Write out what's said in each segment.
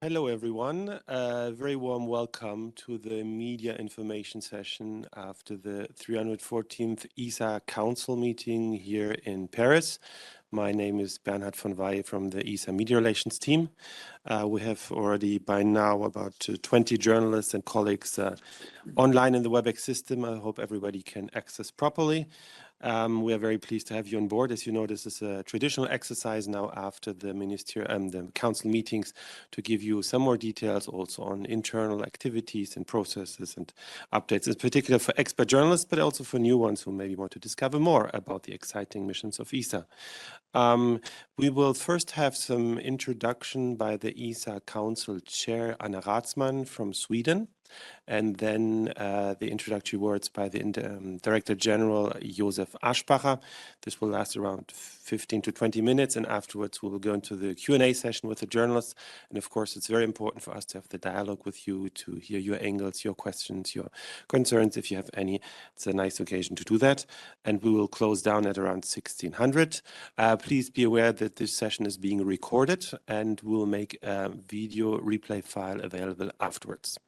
Hello, everyone. Very warm welcome to the media information session after the 314th ESA Council meeting here in Paris. My name is Bernhard von Wey from the ESA Media Relations team. We have already by now about 20 journalists and colleagues online in the WebEx system. I hope everybody can access properly. We are very pleased to have you on board. As you know, this is a traditional exercise now after the the council meetings to give you some more details also on internal activities and processes and updates, in particular for expert journalists, but also for new ones who maybe want to discover more about the exciting missions of ESA. We will first have some introduction by the ESA Council Chair Anna Rathsman from Sweden, and then the introductory words by the Director General Josef Aschbacher. This will last around 15 to 20 minutes, and afterwards we will go into the Q&A session with the journalists. And of course, it's very important for us to have the dialogue with you, to hear your angles, your questions, your concerns, if you have any. It's a nice occasion to do that. And we will close down at around 1600. Please be aware that this session is being recorded, and we'll make a video replay file available afterwards.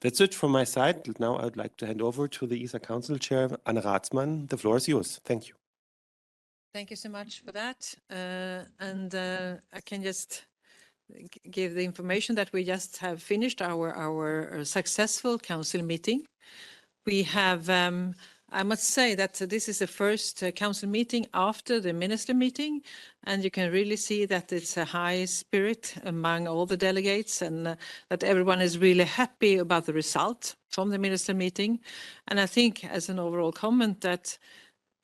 That's it from my side. Now I'd like to hand over to the ESA Council Chair, Anna Rathsman. The floor is yours. Thank you. Thank you so much for that. I can just give the information that we just have finished our successful council meeting. We have, I must say that this is the first council meeting after the minister meeting, and you can really see that it's a high spirit among all the delegates, and that everyone is really happy about the result from the minister meeting. And I think as an overall comment that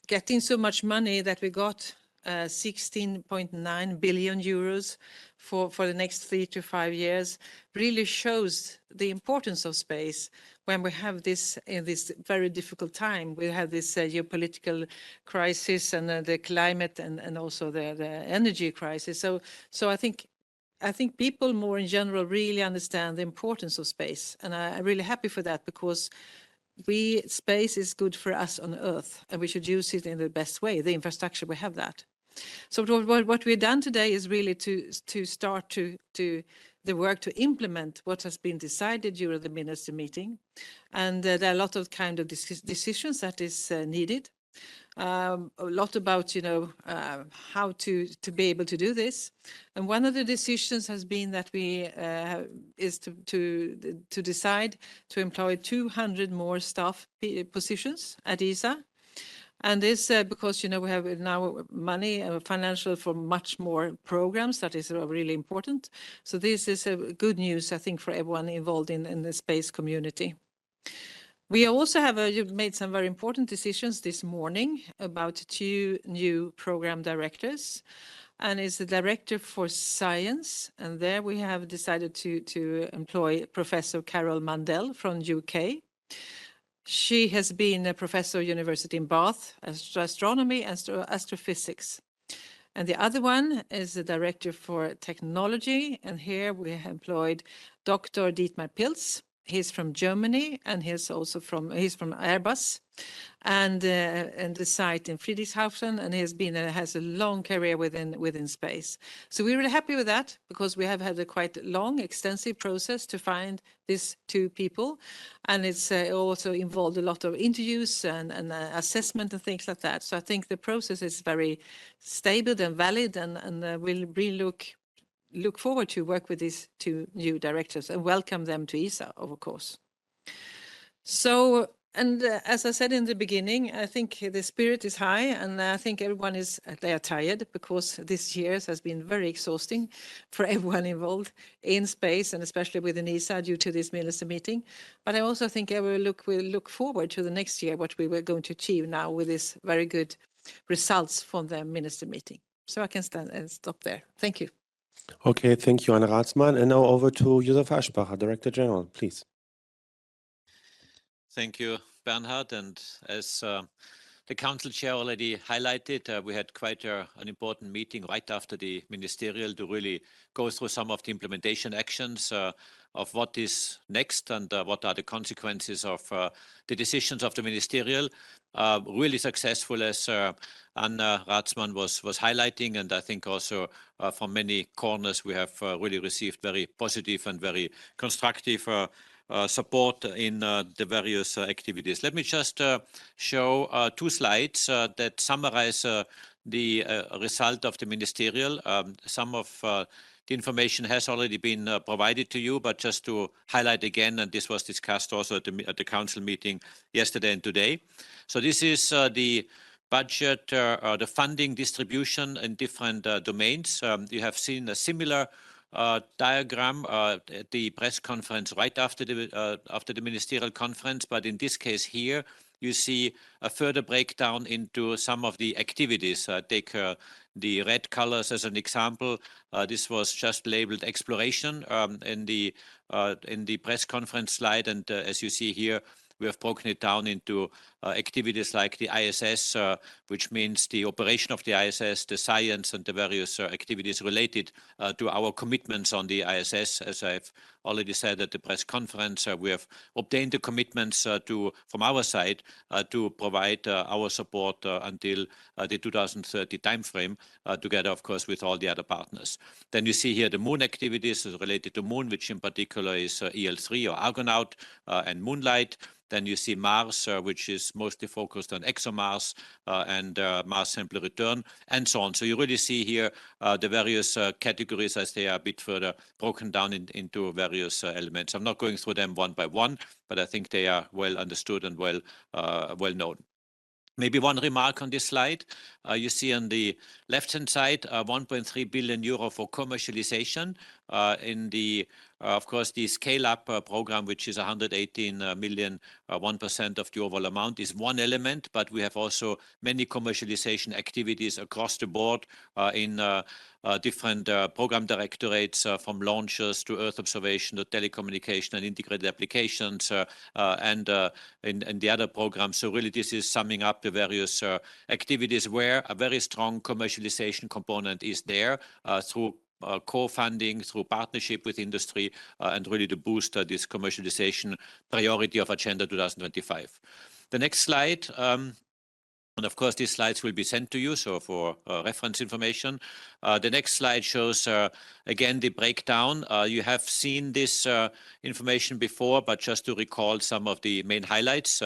getting so much money that we got 16.9 billion euros for the next 3 to 5 years really shows the importance of space when we have this in this very difficult time. We have this geopolitical crisis and the climate and also the energy crisis. So I think people more in general really understand the importance of space, and I'm really happy for that, because space is good for us on Earth, and we should use it in the best way. The infrastructure, we have that. So what we've done today is really to start to the work to implement what has been decided during the minister meeting, and there are a lot of kind of decisions that is needed. A lot about how to be able to do this, and one of the decisions has been that we is to decide to employ 200 more staff positions at ESA. And this because we have now money financial for much more programs that is really important. So this is good news, I think, for everyone involved in the space community. We also have made some very important decisions this morning about 2 new program directors, and is the director for science, and there we have decided to employ Professor Carol Mandel from UK. She has been a professor at University in Bath, astronomy and astrophysics. And the other one is the director for technology, and here we have employed Dr. Dietmar Pilz. He's from Germany, and he's from Airbus, and the site in Friedrichshafen, and has a long career within space. So we're really happy with that, because we have had a quite long, extensive process to find these 2 people, and it's also involved a lot of interviews and assessment and things like that. So I think the process is very stable and valid, and we'll really look forward to work with these 2 new directors and welcome them to ESA, of course. So, and as I said in the beginning, I think the spirit is high, and I think everyone they are tired, because this year has been very exhausting for everyone involved in space, and especially within ESA due to this minister meeting. But I also think we'll look forward to the next year, what we were going to achieve now with this very good results from the minister meeting. So I can stand and stop there. Thank you. Okay, thank you, Anna Rathsman. And now over to JosefAschbacher, Director General, please. Thank you, Bernhard. And as the Council Chair already highlighted, we had quite an important meeting right after the ministerial to really go through some of the implementation actions of what is next and what are the consequences of the decisions of the ministerial. Really successful, as Anna Rathsman was highlighting, and I think also from many corners we have really received very positive and very constructive support in the various activities. Let me just show 2 slides that summarize the result of the ministerial. Some of the information has already been provided to you, but just to highlight again, and this was discussed also at the council meeting yesterday and today. So this is the budget, the funding distribution in different domains. You have seen a similar diagram at the press conference right after the ministerial conference, but in this case here you see a further breakdown into some of the activities. Take the red colors as an example. This was just labeled exploration in the press conference slide, and as you see here, we have broken it down into activities like the ISS, which means the operation of the ISS, the science, and the various activities related to our commitments on the ISS. As I've already said at the press conference, we have obtained the commitments from our side to provide our support until the 2030 timeframe, together, of course, with all the other partners. Then you see here the moon activities related to moon, which in particular is EL3 or Argonaut and Moonlight. Then you see Mars, which is mostly focused on ExoMars and Mars sample return, and so on. So you really see here the various categories as they are a bit further broken down into various elements. I'm not going through them one by one, but I think they are well understood and well known. Maybe one remark on this slide. You see on the left-hand side, 1.3 billion euro for commercialization in the, of course, the scale-up program, which is 118 million, 1% of the overall amount is one element, but we have also many commercialization activities across the board in different program directorates, from launchers to Earth observation to telecommunication and integrated applications and in the other programs. So really this is summing up the various activities where a very strong commercialization component is there through co-funding, through partnership with industry, and really to boost this commercialization priority of Agenda 2025. The next slide. And of course, these slides will be sent to you, so for reference information. The next slide shows, again, the breakdown. You have seen this information before, but just to recall some of the main highlights,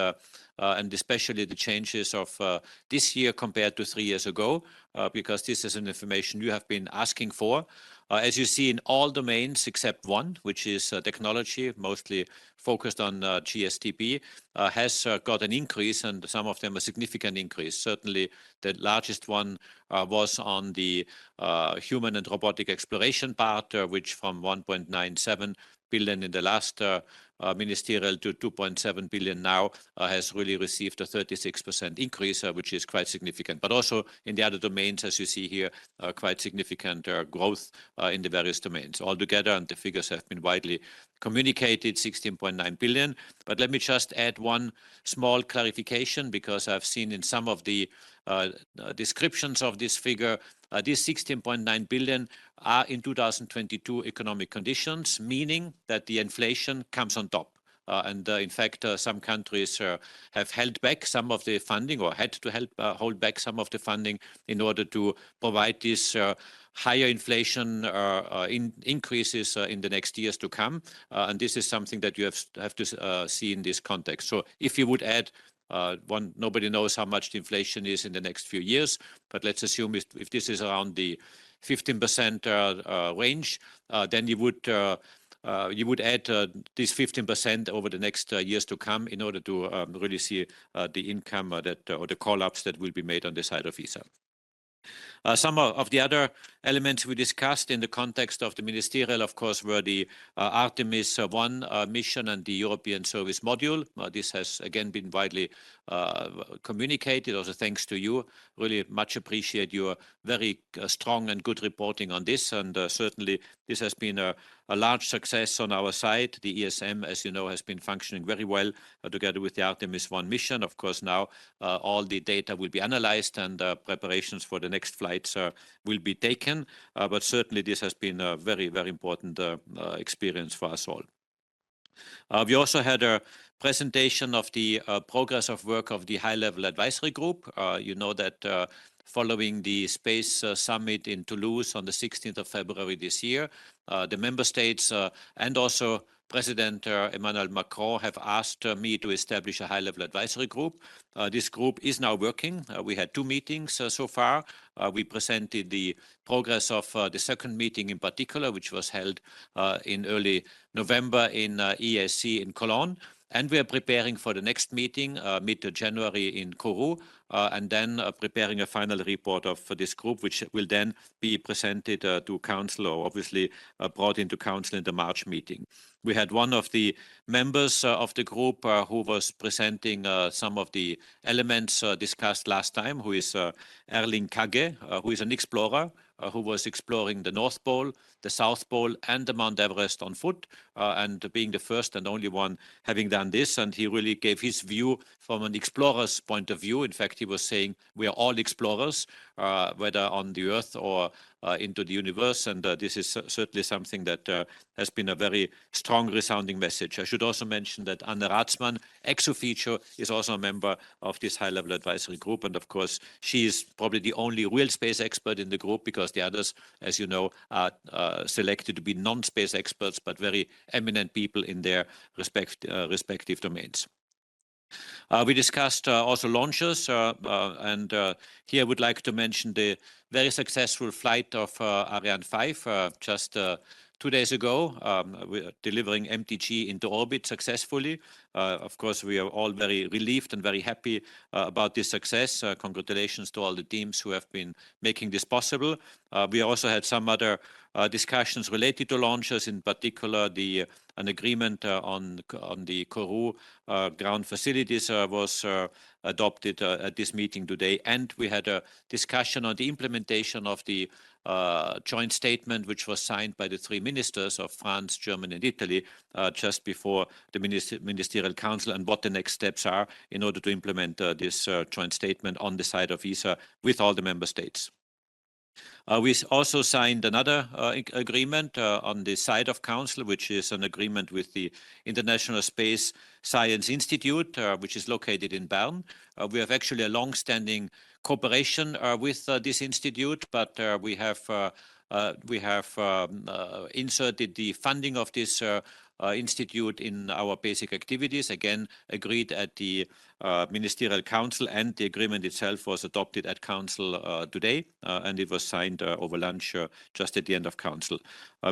and especially the changes of this year compared to 3 years ago, because this is an information you have been asking for. As you see in all domains except one, which is technology, mostly focused on GSTP, has got an increase, and some of them a significant increase. Certainly the largest one was on the human and robotic exploration part, which from 1.97 billion in the last ministerial to 2.7 billion now has really received a 36% increase, which is quite significant. But also in the other domains, as you see here, quite significant growth in the various domains altogether, and the figures have been widely communicated, 16.9 billion. But let me just add one small clarification, because I've seen in some of the descriptions of this figure, these 16.9 billion are in 2022 economic conditions, meaning that the inflation comes on top. And in fact, some countries have held back some of the funding, or had to hold back some of the funding in order to provide this higher inflation increases in the next years to come. And this is something that you have to see in this context. So if you would add nobody knows how much the inflation is in the next few years, but let's assume if this is around the 15% range, then you would add this 15% over the next years to come in order to really see the income or the call-ups that will be made on the side of ESA. Some of the other elements we discussed in the context of the ministerial, of course, were the Artemis 1 mission and the European Service Module. This has again been widely communicated. Also, thanks to you. Really much appreciate your very strong and good reporting on this. And certainly this has been a large success on our side. The ESM, as you know, has been functioning very well together with the Artemis 1 mission. Of course, now all the data will be analyzed and preparations for the next flights will be taken. But certainly this has been a very, very important experience for us all. We also had a presentation of the progress of work of the high-level advisory group. You know that following the Space Summit in Toulouse on the 16th of February this year, the member states and also President Emmanuel Macron have asked me to establish a high-level advisory group. This group is now working. We had 2 meetings so far. We presented the progress of the second meeting in particular, which was held in early November in ESC in Cologne. And we are preparing for the next meeting mid-January in Kourou, and then preparing a final report of this group, which will then be presented to Council, or obviously brought into Council in the March meeting. We had one of the members of the group who was presenting some of the elements discussed last time, who is Erling Kage, who is an explorer who was exploring the North Pole, the South Pole, and the Mount Everest on foot, and being the first and only one having done this. And he really gave his view from an explorer's point of view. In fact, he was saying we are all explorers, whether on the Earth or into the universe. And this is certainly something that has been a very strong resounding message. I should also mention that Anne Rathsman, ex officio, is also a member of this high-level advisory group. And of course, she is probably the only real space expert in the group, because the others, as you know, are selected to be non-space experts, but very eminent people in their respective domains. We discussed also launches, and here I would like to mention the very successful flight of Ariane 5 just 2 days ago, delivering MTG into orbit successfully. Of course, we are all very relieved and very happy about this success. Congratulations to all the teams who have been making this possible. We also had some other discussions related to launches, in particular an agreement on the Kourou ground facilities was adopted at this meeting today. And we had a discussion on the implementation of the joint statement, which was signed by the 3 ministers of France, Germany, and Italy just before the Ministerial Council, and what the next steps are in order to implement this joint statement on the side of ESA with all the member states. We also signed another agreement on the side of Council, which is an agreement with the International Space Science Institute, which is located in Bern. We have actually a long-standing cooperation with this institute, but we have inserted the funding of this institute in our basic activities, again agreed at the Ministerial Council, and the agreement itself was adopted at Council today, and it was signed over lunch just at the end of Council.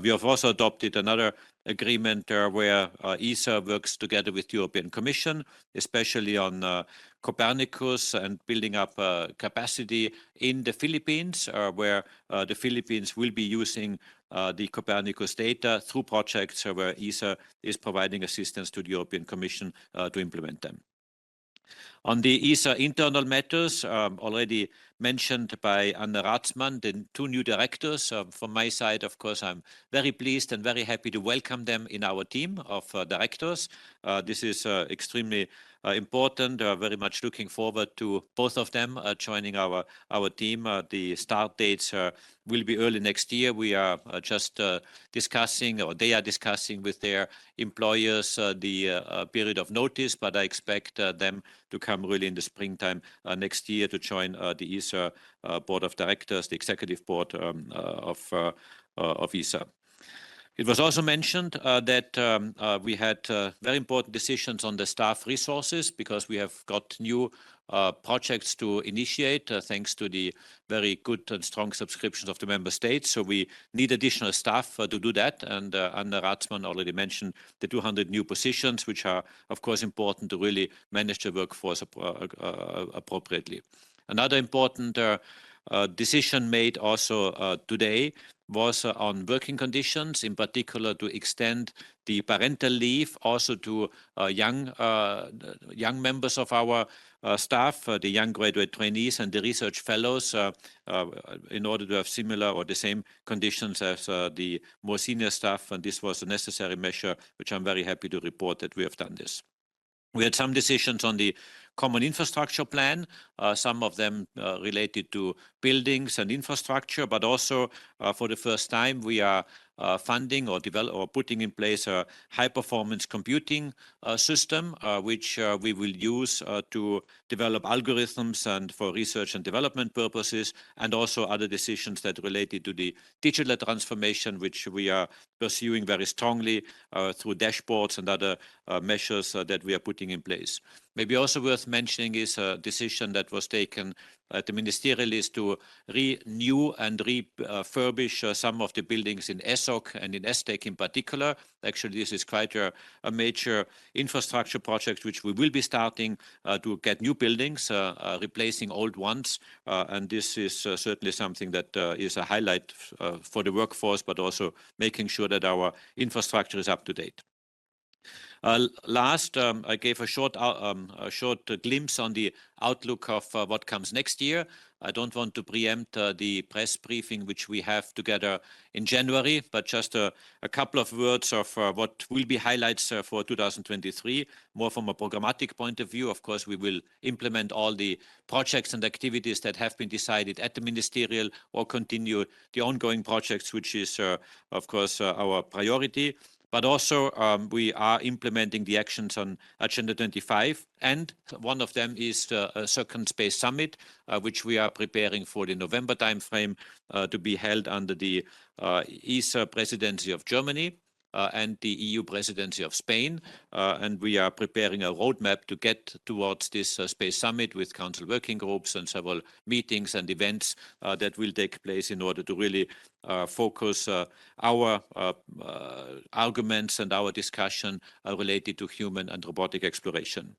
We have also adopted another agreement where ESA works together with the European Commission, especially on Copernicus and building up capacity in the Philippines, where the Philippines will be using the Copernicus data through projects where ESA is providing assistance to the European Commission to implement them. On the ESA internal matters, already mentioned by Anne Rathsman, the 2 new directors. From my side, of course, I'm very pleased and very happy to welcome them in our team of directors. This is extremely important. Very much looking forward to both of them joining our team. The start dates will be early next year. We are just discussing, or they are discussing with their employers the period of notice, but I expect them to come really in the springtime next year to join the ESA board of directors, the executive board of ESA. It was also mentioned that we had very important decisions on the staff resources, because we have got new projects to initiate thanks to the very good and strong subscriptions of the member states. So we need additional staff to do that. And Anne Rathsman already mentioned the 200 new positions, which are, of course, important to really manage the workforce appropriately. Another important decision made also today was on working conditions, in particular to extend the parental leave also to young members of our staff, the young graduate trainees and the research fellows, in order to have similar or the same conditions as the more senior staff. And this was a necessary measure, which I'm very happy to report that we have done this. We had some decisions on the common infrastructure plan, some of them related to buildings and infrastructure, but also for the first time we are funding or putting in place a high-performance computing system, which we will use to develop algorithms and for research and development purposes, and also other decisions that related to the digital transformation, which we are pursuing very strongly through dashboards and other measures that we are putting in place. Maybe also worth mentioning is a decision that was taken at the ministerial is to renew and refurbish some of the buildings in ESOC and in ESTEC in particular. Actually, this is quite a major infrastructure project which we will be starting to get new buildings, replacing old ones. And this is certainly something that is a highlight for the workforce, but also making sure that our infrastructure is up to date. Last, I gave a short glimpse on the outlook of what comes next year. I don't want to preempt the press briefing which we have together in January, but just a couple of words of what will be highlights for 2023, more from a programmatic point of view. Of course, we will implement all the projects and activities that have been decided at the ministerial or continue the ongoing projects, which is, of course, our priority. But also we are implementing the actions on Agenda 25, and one of them is a second Space Summit, which we are preparing for the November timeframe to be held under the ESA presidency of Germany and the EU presidency of Spain. And we are preparing a roadmap to get towards this Space Summit with Council working groups and several meetings and events that will take place in order to really focus our arguments and our discussion related to human and robotic exploration.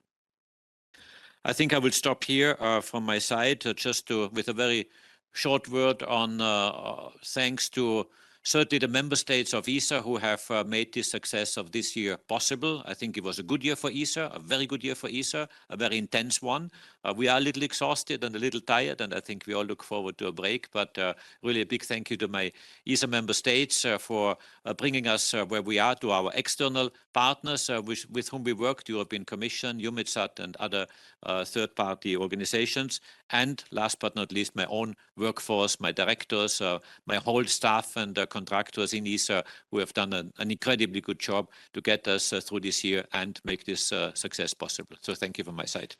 I think I will stop here from my side, just with a very short word on thanks to certainly the member states of ESA who have made the success of this year possible. I think it was a good year for ESA, a very good year for ESA, a very intense one. We are a little exhausted and a little tired, and I think we all look forward to a break. But really a big thank you to my ESA member states for bringing us where we are, to our external partners with whom we work, the European Commission, EUMETSAT, and other third-party organizations. And last but not least, my own workforce, my directors, my whole staff and contractors in ESA who have done an incredibly good job to get us through this year and make this success possible. So thank you from my side.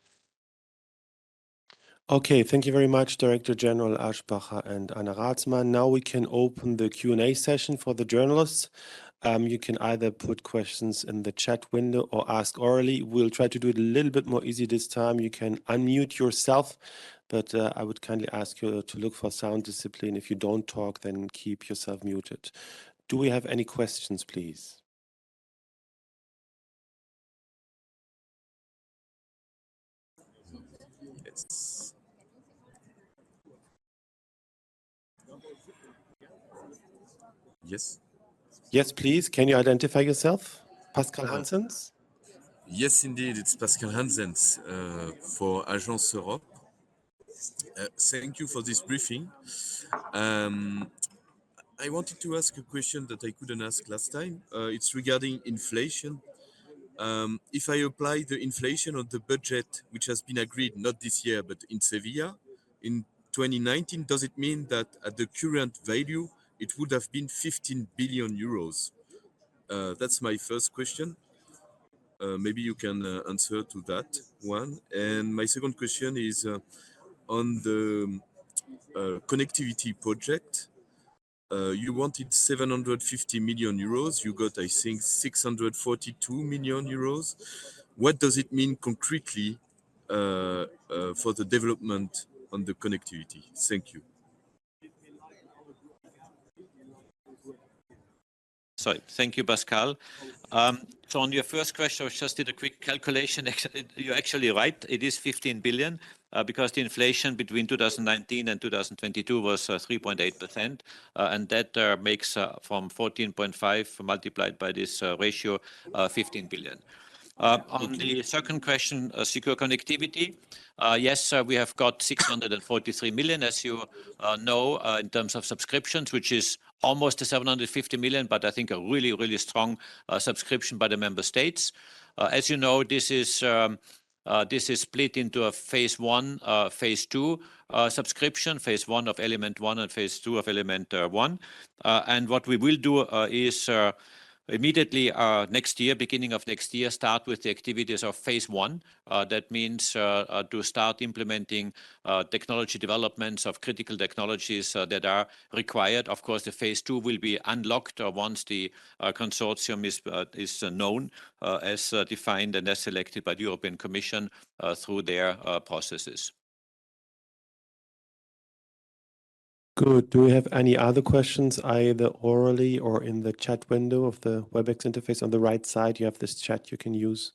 Okay, thank you very much, Director General Aschbacher and Anna Rathsman. Now we can open the Q&A session for the journalists. You can either put questions in the chat window or ask orally. We'll try to do it a little bit more easy this time. You can unmute yourself, but I would kindly ask you to look for sound discipline. If you don't talk, then keep yourself muted. Do we have any questions, please? Yes. Yes. Yes, please. Can you identify yourself? Pascal Hansens? Yes, indeed. It's Pascal Hansens for Agence Europe. Thank you for this briefing. I wanted to ask a question that I couldn't ask last time. It's regarding inflation. If I apply the inflation on the budget, which has been agreed not this year, but in Sevilla, in 2019, does it mean that at the current value, it would have been 15 billion euros? That's my first question. Maybe you can answer to that one. And my second question is on the connectivity project. You wanted 750 million euros. You got, I think, 642 million euros. What does it mean concretely for the development on the connectivity? Thank you. So thank you, Pascal. So on your first question, I just did a quick calculation. You're actually right. It is 15 billion because the inflation between 2019 and 2022 was 3.8%. And that makes from 14.5 multiplied by this ratio, 15 billion. On the second question, secure connectivity, yes, we have got 643 million, as you know, in terms of subscriptions, which is almost 750 million, but I think a really, really strong subscription by the member states. As you know, this is split into a phase 1, phase 2 subscription, phase 1 of element 1 and phase 2 of element 1. And what we will do is immediately next year, beginning of next year, start with the activities of phase 1. That means to start implementing technology developments of critical technologies that are required. Of course, the phase 2 will be unlocked once the consortium is known as defined and as selected by the European Commission through their processes. Good. Do we have any other questions, either orally or in the chat window of the WebEx interface? On the right side, you have this chat you can use.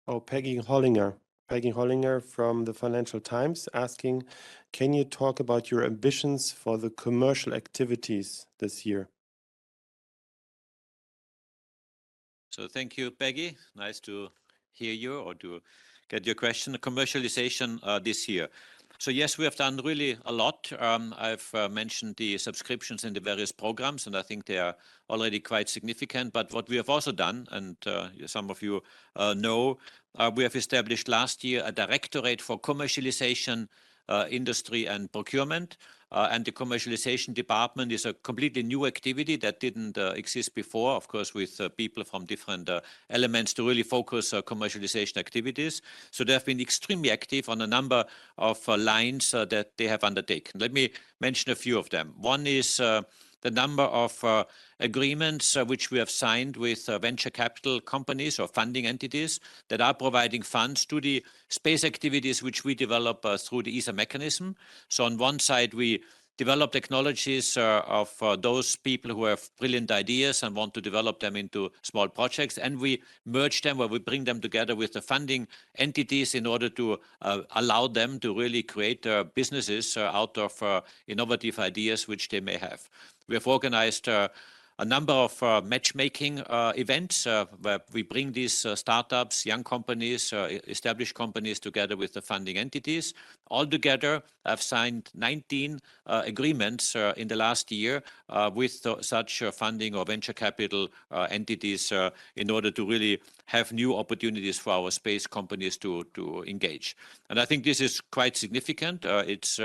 Oh, Peggy Hollinger from the Financial Times asking, can you talk about your ambitions for the commercial activities this year? So thank you, Peggy. Nice to hear you or to get your question. Commercialization this year. So yes, we have done really a lot. I've mentioned the subscriptions in the various programs, and I think they are already quite significant. But what we have also done, and some of you know, we have established last year a directorate for commercialization, industry and procurement. And the commercialization department is a completely new activity that didn't exist before, of course, with people from different elements to really focus commercialization activities. So they have been extremely active on a number of lines that they have undertaken. Let me mention a few of them. One is the number of agreements which we have signed with venture capital companies or funding entities that are providing funds to the space activities which we develop through the ESA mechanism. So on one side, we develop technologies of those people who have brilliant ideas and want to develop them into small projects, and we merge them, where we bring them together with the funding entities in order to allow them to really create businesses out of innovative ideas which they may have. We have organized a number of matchmaking events where we bring these startups, young companies, established companies together with the funding entities. Altogether, I've signed 19 agreements in the last year with such funding or venture capital entities in order to really have new opportunities for our space companies to engage. And I think this is quite significant. It's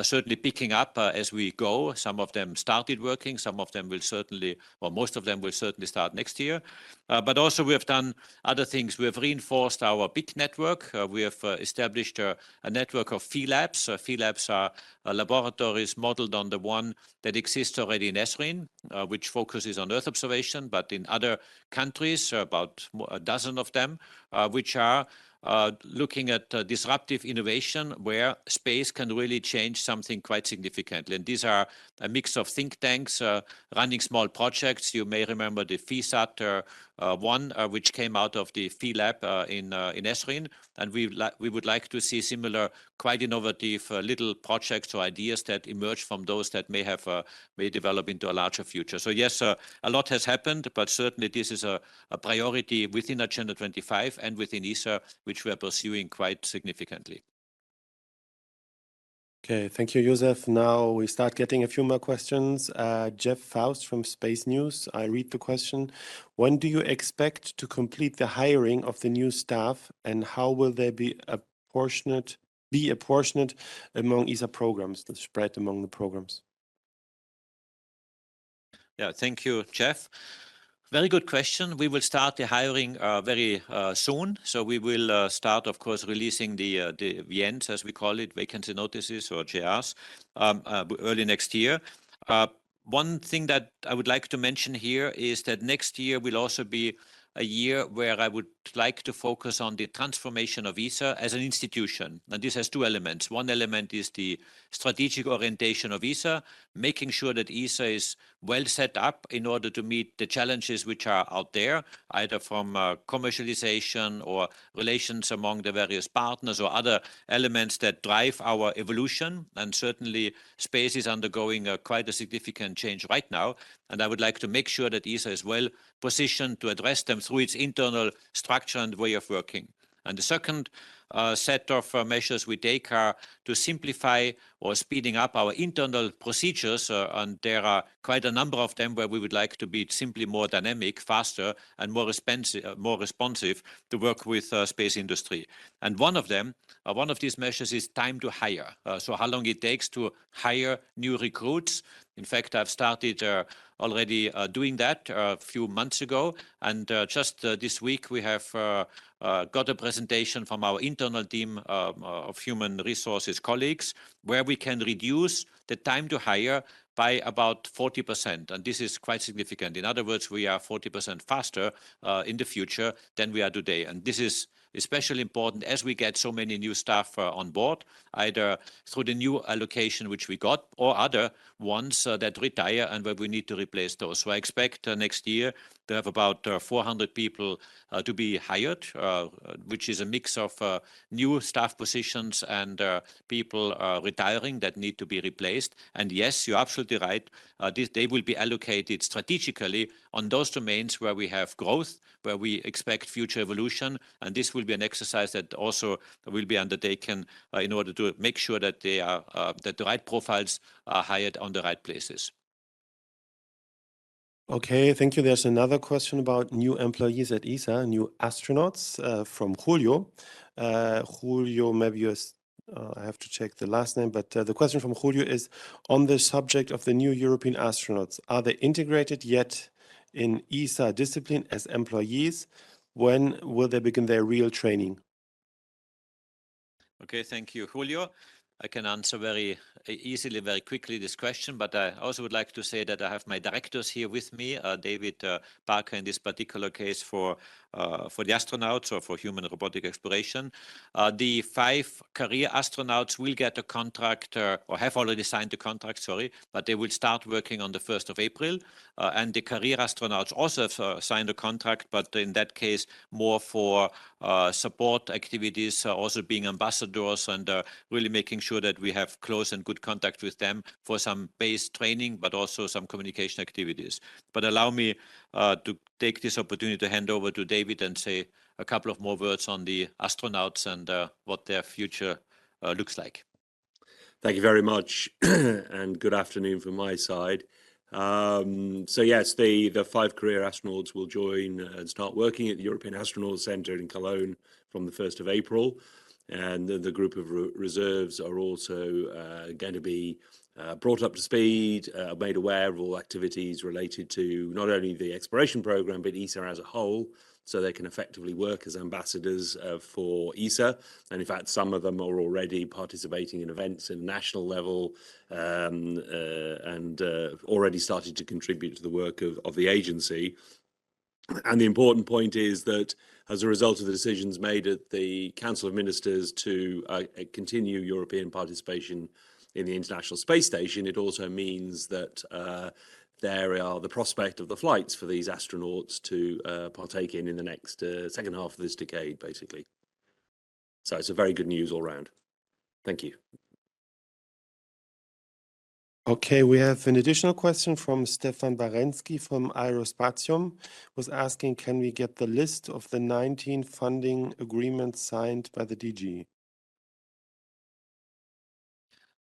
certainly picking up as we go. Some of them started working, some of them will certainly, or most of them will certainly start next year. But also we have done other things. We have reinforced our big network. We have established a network of phi labs. Phi labs are laboratories modeled on the one that exists already in Esrin, which focuses on Earth observation, but in other countries, about a dozen of them, which are looking at disruptive innovation where space can really change something quite significantly. And these are a mix of think tanks running small projects. You may remember the FISAT one, which came out of the Phi Lab in Esrin. And we would like to see similar, quite innovative little projects or ideas that emerge from those that may develop into a larger future. So yes, a lot has happened, but certainly this is a priority within Agenda 25 and within ESA, which we are pursuing quite significantly. Okay, thank you, Josef. Now we start getting a few more questions. Jeff Faust from Space News. I read the question. When do you expect to complete the hiring of the new staff, and how will they be apportioned among ESA programs, the spread among the programs? Yeah, thank you, Jeff. Very good question. We will start the hiring very soon. So we will start, of course, releasing the VNs, as we call it, vacancy notices or JRs, early next year. One thing that I would like to mention here is that next year will also be a year where I would like to focus on the transformation of ESA as an institution. And this has two elements. One element is the strategic orientation of ESA, making sure that ESA is well set up in order to meet the challenges which are out there, either from commercialization or relations among the various partners or other elements that drive our evolution. And certainly space is undergoing quite a significant change right now. And I would like to make sure that ESA is well positioned to address them through its internal structure and way of working. And the second set of measures we take are to simplify or speeding up our internal procedures, and there are quite a number of them where we would like to be simply more dynamic, faster, and more responsive to work with space industry. And one of them, one of these measures is time to hire. So how long it takes to hire new recruits. In fact, I've started already doing that a few months ago. And just this week, we have got a presentation from our internal team of human resources colleagues, where we can reduce the time to hire by about 40%. And this is quite significant. In other words, we are 40% faster in the future than we are today. And this is especially important as we get so many new staff on board, either through the new allocation which we got or other ones that retire and where we need to replace those. So I expect next year to have about 400 people to be hired, which is a mix of new staff positions and people retiring that need to be replaced. And yes, you're absolutely right. They will be allocated strategically on those domains where we have growth, where we expect future evolution. And this will be an exercise that also will be undertaken in order to make sure that they are that the right profiles are hired on the right places. Okay, thank you. There's another question about new employees at ESA, new astronauts from Julio. Julio, maybe I have to check the last name, but the question from Julio is on the subject of the new European astronauts. Are they integrated yet in ESA discipline as employees? When will they begin their real training? Okay, thank you, Julio. I can answer very easily, very quickly this question, but I also would like to say that I have my directors here with me, David Parker in this particular case for the astronauts or for human robotic exploration. The 5 career astronauts will get a contract or have already signed a contract, sorry, but they will start working on the 1st of April. And the career astronauts also have signed a contract, but in that case, more for support activities, also being ambassadors and really making sure that we have close and good contact with them for some base training, but also some communication activities. But allow me to take this opportunity to hand over to David and say a couple of more words on the astronauts and what their future looks like. Thank you very much, and good afternoon from my side. So yes, the 5 career astronauts will join and start working at the European Astronaut Centre in Cologne from the 1st of April. And the group of reserves are also going to be brought up to speed, made aware of all activities related to not only the exploration program, but ESA as a whole, so they can effectively work as ambassadors for ESA. And in fact, some of them are already participating in events at national level and already started to contribute to the work of the agency. And the important point is that as a result of the decisions made at the Council of Ministers to continue European participation in the International Space Station, it also means that there are the prospect of the flights for these astronauts to partake in the next second half of this decade, basically. So it's a very good news all round. Thank you. Okay, we have an additional question from Stefan Barensky from Aerospatium, who's asking, can we get the list of the 19 funding agreements signed by the DG?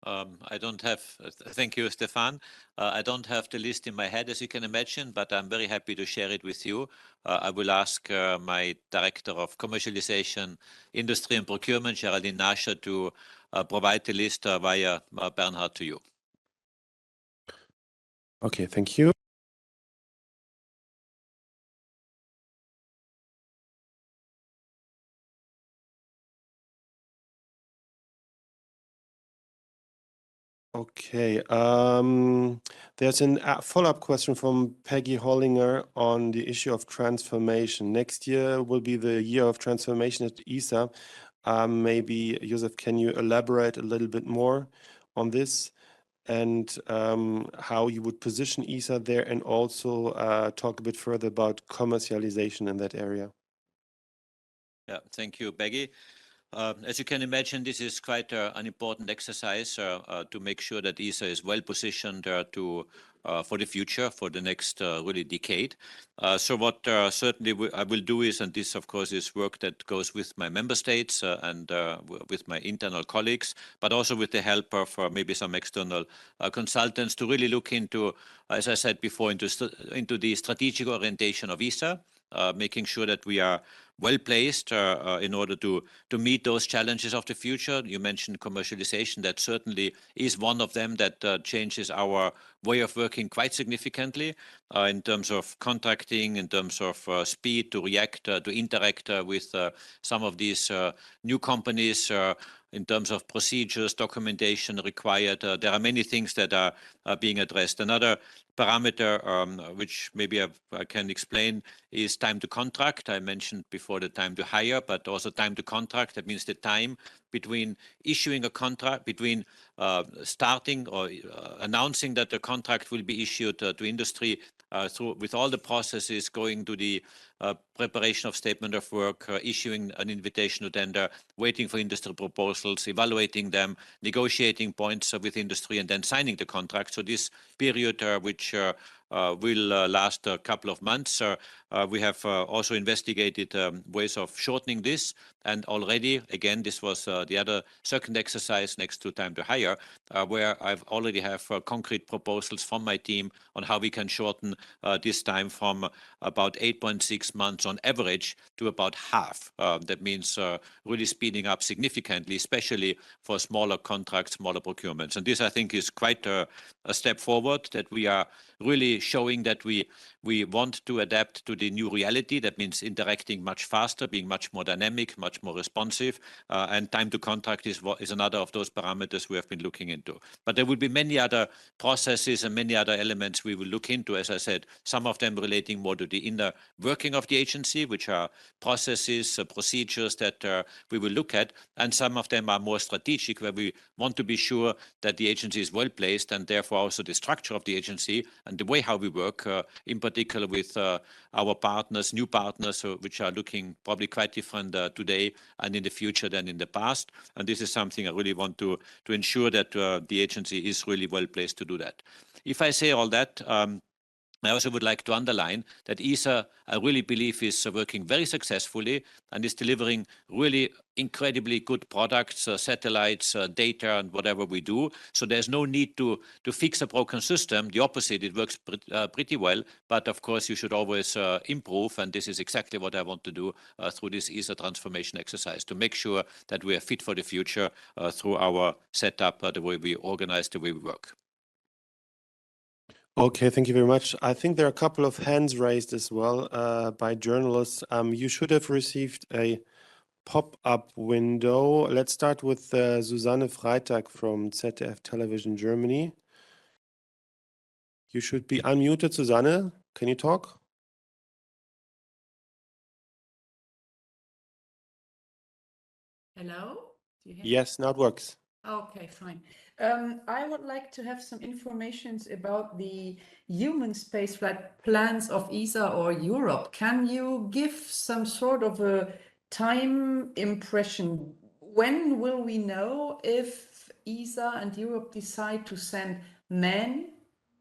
I don't have, thank you, Stefan. I don't have the list in my head, as you can imagine, but I'm very happy to share it with you. I will ask my Director of Commercialization, Industry and Procurement, Geraldine Nasher, to provide the list via Bernhard to you. Okay, thank you. Okay. There's a follow-up question from Peggy Hollinger on the issue of transformation. Next year will be the year of transformation at ESA. Maybe, Josef, can you elaborate a little bit more on this and how you would position ESA there, and also talk a bit further about commercialization in that area? Yeah, thank you, Peggy. As you can imagine, this is quite an important exercise to make sure that ESA is well positioned for the future, for the next really decade. So what certainly I will do is, and this of course is work that goes with my member states and with my internal colleagues, but also with the help of maybe some external consultants to really look into, as I said before, into the strategic orientation of ESA, making sure that we are well placed in order to meet those challenges of the future. You mentioned commercialization. That certainly is one of them that changes our way of working quite significantly in terms of contracting, in terms of speed to react, to interact with some of these new companies, in terms of procedures, documentation required. There are many things that are being addressed. Another parameter, which maybe I can explain, is time to contract. I mentioned before the time to hire, but also time to contract. That means the time between issuing a contract, between starting or announcing that the contract will be issued to industry, with all the processes going to the preparation of statement of work, issuing an invitation to tender, waiting for industry proposals, evaluating them, negotiating points with industry, and then signing the contract. So this period, which will last a couple of months. We have also investigated ways of shortening this. And already, again, this was the other second exercise next to time to hire, where I've already have concrete proposals from my team on how we can shorten this time from about 8.6 months on average to about half. That means really speeding up significantly, especially for smaller contracts, smaller procurements. And this, I think, is quite a step forward, that we are really showing that we want to adapt to the new reality. That means interacting much faster, being much more dynamic, much more responsive, and time to contract is another of those parameters we have been looking into. But there will be many other processes and many other elements we will look into, as I said, some of them relating more to the inner working of the agency, which are processes, procedures that we will look at, and some of them are more strategic, where we want to be sure that the agency is well placed, and therefore also the structure of the agency and the way how we work, in particular with our partners, new partners, which are looking probably quite different today and in the future than in the past. And this is something I really want to ensure that the agency is really well placed to do that. If I say all that, I also would like to underline that ESA, I really believe, is working very successfully and is delivering really incredibly good products, satellites, data, and whatever we do. So there's no need to fix a broken system. The opposite, it works pretty well. But of course, you should always improve. And this is exactly what I want to do through this ESA transformation exercise, to make sure that we are fit for the future through our setup, the way we organize, the way we work. Okay, thank you very much. I think there are a couple of hands raised as well by journalists. You should have received a pop-up window. Let's start with Susanne Freitag from ZDF Television Germany. You should be unmuted, Susanne. Can you talk? Hello? Do you hear me? Yes, now it works. Okay, fine. I would like to have some information about the human spaceflight plans of ESA or Europe. Can you give some sort of a time impression? When will we know if ESA and Europe decide to send men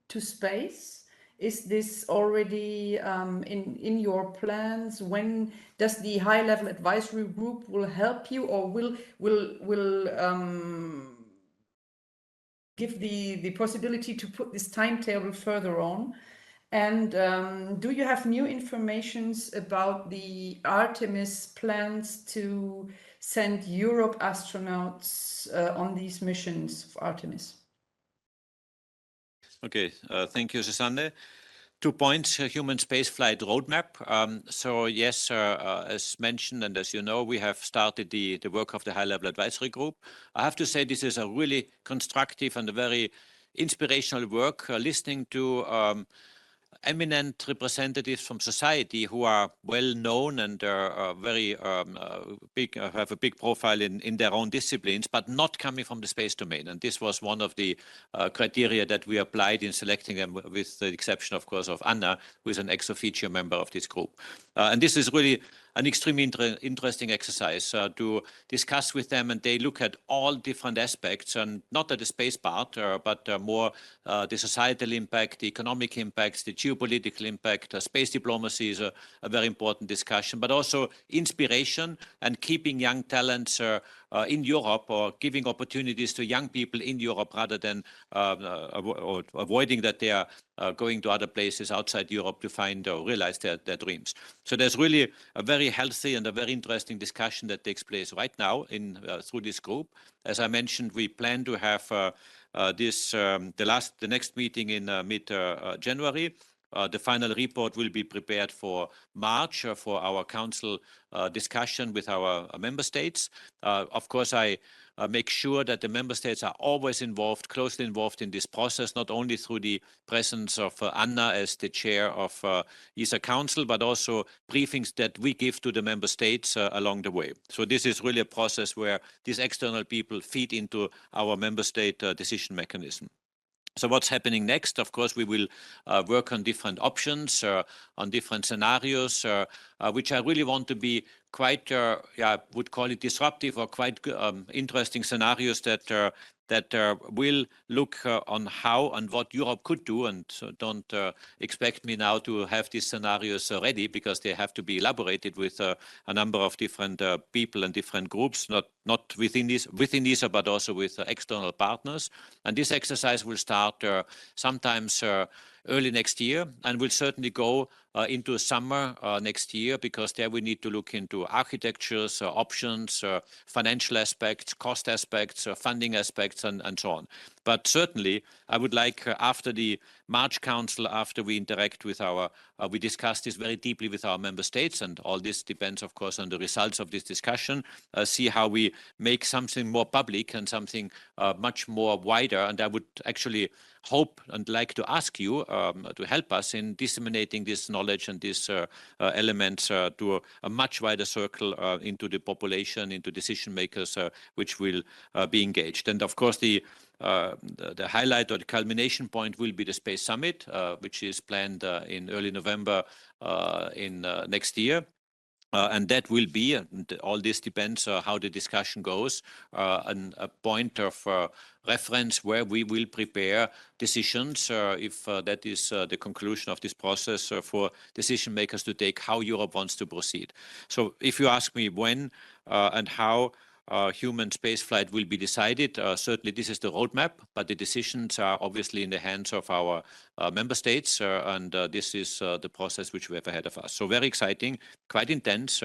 to space? Is this already in your plans? When does the high-level advisory group will help you, or will give the possibility to put this timetable further on? And do you have new informations about the Artemis plans to send Europe astronauts on these missions for Artemis? Okay, thank you, Susanne. 2 points, human spaceflight roadmap. So yes, as mentioned, and as you know, we have started the work of the high-level advisory group. I have to say this is a really constructive and a very inspirational work, listening to eminent representatives from society who are well known and very big, have a big profile in their own disciplines, but not coming from the space domain. And this was one of the criteria that we applied in selecting them, with the exception, of course, of Anna, who is an ex officio member of this group. And this is really an extremely interesting exercise to discuss with them, and they look at all different aspects, and not at the space part, but more the societal impact, the economic impacts, the geopolitical impact. Space diplomacy is a very important discussion, but also inspiration and keeping young talents in Europe, or giving opportunities to young people in Europe rather than avoiding that they are going to other places outside Europe to find or realize their dreams. So there's really a very healthy and a very interesting discussion that takes place right now through this group. As I mentioned, we plan to have the next meeting in mid-January. The final report will be prepared for March for our council discussion with our member states. Of course, I make sure that the member states are always involved, closely involved in this process, not only through the presence of Anna as the chair of ESA Council, but also briefings that we give to the member states along the way. So this is really a process where these external people feed into our member state decision mechanism. So what's happening next? Of course, we will work on different options, on different scenarios, which I really want to be quite, I would call it disruptive, or quite interesting scenarios that will look on how and what Europe could do. And so don't expect me now to have these scenarios ready, because they have to be elaborated with a number of different people and different groups, not within ESA, but also with external partners. And this exercise will start sometimes early next year, and will certainly go into summer next year, because there we need to look into architectures, options, financial aspects, cost aspects, funding aspects, and so on. But certainly, I would like, after the March Council, after we interact with we discuss this very deeply with our member states, and all this depends, of course, on the results of this discussion, see how we make something more public and something much more wider. And I would actually hope and like to ask you to help us in disseminating this knowledge and these elements to a much wider circle into the population, into decision makers, which will be engaged. And of course, the highlight or the culmination point will be the Space Summit, which is planned in early November in next year. And that will be, and all this depends how the discussion goes, a point of reference where we will prepare decisions, if that is the conclusion of this process, for decision makers to take how Europe wants to proceed. So if you ask me when and how human spaceflight will be decided, certainly this is the roadmap, but the decisions are obviously in the hands of our member states, and this is the process which we have ahead of us. So very exciting, quite intense.